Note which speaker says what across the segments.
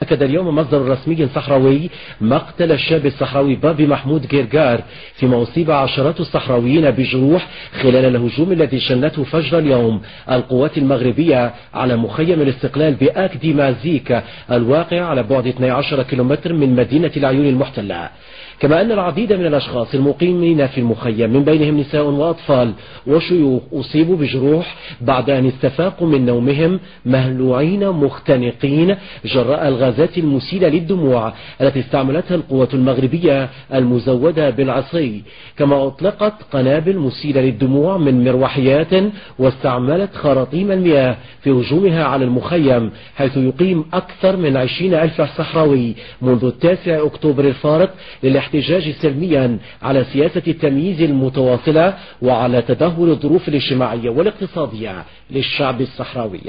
Speaker 1: أكد اليوم مصدر رسمي صحراوي مقتل الشاب الصحراوي بابي محمود جيرجار، فيما أصيب عشرات الصحراويين بجروح خلال الهجوم الذي شنته فجر اليوم القوات المغربية على مخيم الاستقلال بآك دي مازيك الواقع على بعد 12 كيلومتر من مدينة العيون المحتلة. كما أن العديد من الأشخاص المقيمين في المخيم من بينهم نساء وأطفال وشيوخ أصيبوا بجروح بعد أن استفاقوا من نومهم مهلوعين مختنقين جراء الغازات المسيلة للدموع التي استعملتها القوات المغربية المزودة بالعصي. كما أطلقت قنابل مسيلة للدموع من مروحيات واستعملت خراطيم المياه في هجومها على المخيم، حيث يقيم أكثر من 20,000 صحراوي منذ 9 أكتوبر الفارط للاحتجاج سلميا على سياسة التمييز المتواصلة وعلى تدهور الظروف الاجتماعية والاقتصادية للشعب الصحراوي.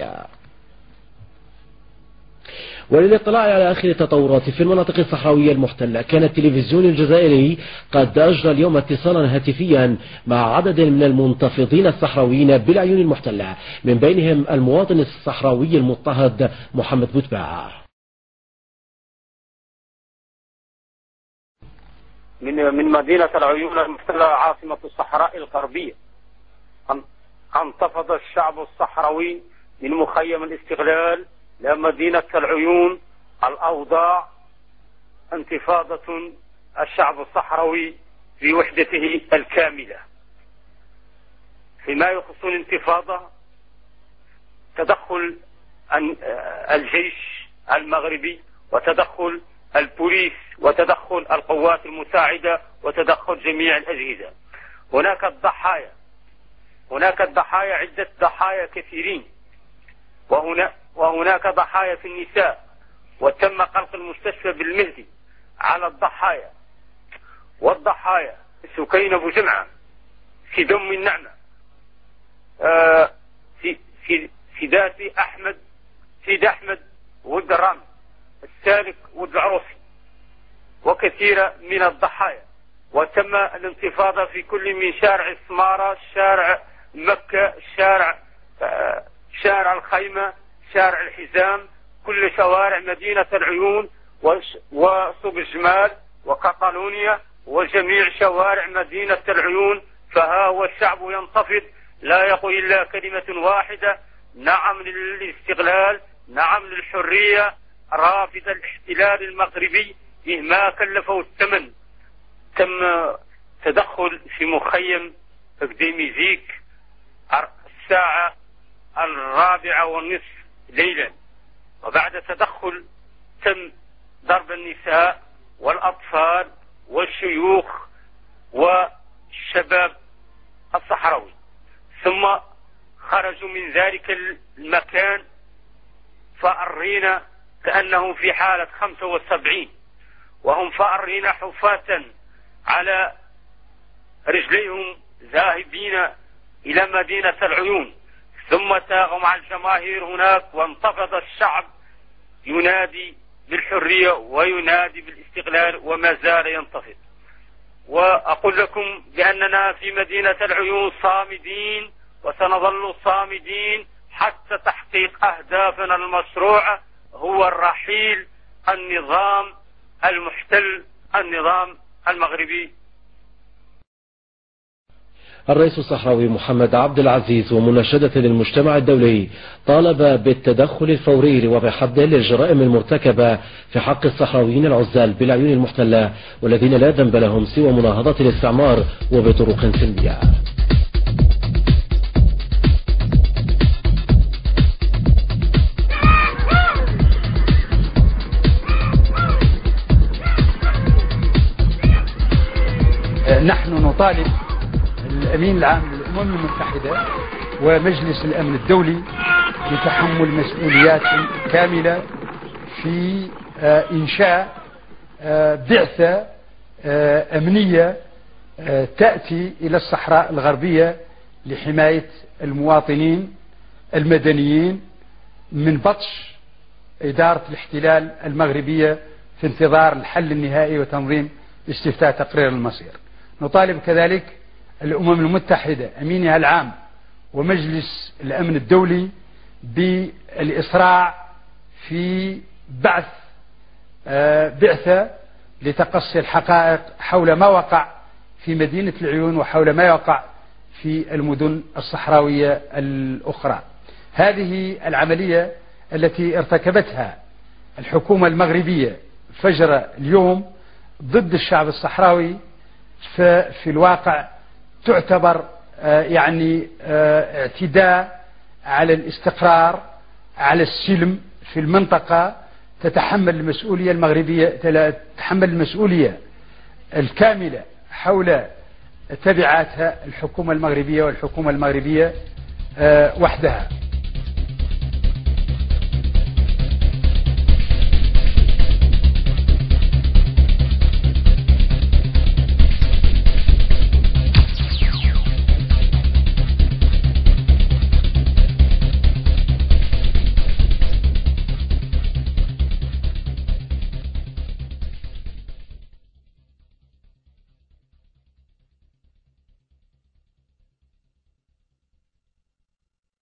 Speaker 1: وللاطلاع على آخر التطورات في المناطق الصحراوية المحتلة، كان التلفزيون الجزائري قد أجرى اليوم اتصالا هاتفيا مع عدد من المنتفضين الصحراويين بالعيون المحتلة، من بينهم المواطن الصحراوي المضطهد محمد بوتباع.
Speaker 2: من مدينة العيون المحتلة عاصمة الصحراء الغربية، انتفض الشعب الصحراوي من مخيم الاستقلال لمدينة العيون. الأوضاع انتفاضة الشعب الصحراوي في وحدته الكاملة. فيما يخص الانتفاضة، تدخل الجيش المغربي وتدخل البوليس وتدخل القوات المساعدة وتدخل جميع الأجهزة. هناك الضحايا عدة ضحايا كثيرين، وهناك ضحايا في النساء، وتم قلق المستشفى بالمهدي على الضحايا. والضحايا سكين أبو جمعة، في دم النعمة، سيد أحمد ولد الرامي، السالك ولد العروسي، وكثير من الضحايا. وتم الانتفاضة في كل من شارع السمارة، شارع مكة، شارع الخيمة، شارع الحزام، كل شوارع مدينة العيون وسوق الجمال وكاتالونيا وجميع شوارع مدينة العيون. فها هو الشعب ينتفض، لا يقول إلا كلمة واحدة: نعم للاستقلال، نعم للحرية، رافض الاحتلال المغربي مهما كلفه الثمن. تم تدخل في مخيم أكاديميزيك الساعة 4:30 ليلا، وبعد تدخل تم ضرب النساء والأطفال والشيوخ والشباب الصحراوي. ثم خرجوا من ذلك المكان فأرين كأنهم في حالة 75، وهم فأرين حفاة على رجليهم ذاهبين إلى مدينة العيون. ثم تاغوا مع الجماهير هناك، وانتفض الشعب ينادي بالحرية وينادي بالاستقلال وما زال ينتفض. وأقول لكم بأننا في مدينة العيون صامدين وسنظل صامدين حتى تحقيق أهدافنا المشروعة، هو الرحيل النظام المحتل، النظام المغربي.
Speaker 1: الرئيس الصحراوي محمد عبد العزيز ومناشدة للمجتمع الدولي طالب بالتدخل الفوري لوضع حد للجرائم المرتكبة في حق الصحراويين العزال بالعيون المحتلة والذين لا ذنب لهم سوى مناهضة الاستعمار وبطرق سلمية.
Speaker 3: نحن نطالب الأمين العام للأمم المتحدة ومجلس الأمن الدولي بتحمل مسؤوليات كاملة في إنشاء بعثة أمنية تأتي إلى الصحراء الغربية لحماية المواطنين المدنيين من بطش إدارة الاحتلال المغربية في انتظار الحل النهائي وتنظيم استفتاء تقرير المصير. نطالب كذلك الأمم المتحدة أمينها العام ومجلس الأمن الدولي بالإسراع في بعث بعثة لتقصي الحقائق حول ما وقع في مدينة العيون وحول ما يقع في المدن الصحراوية الأخرى. هذه العملية التي ارتكبتها الحكومة المغربية فجر اليوم ضد الشعب الصحراوي في الواقع تعتبر يعني اعتداء على الاستقرار، على السلم في المنطقة. تتحمل المسؤولية المغربية، تتحمل المسؤولية الكاملة حول تبعاتها الحكومة المغربية والحكومة المغربية وحدها.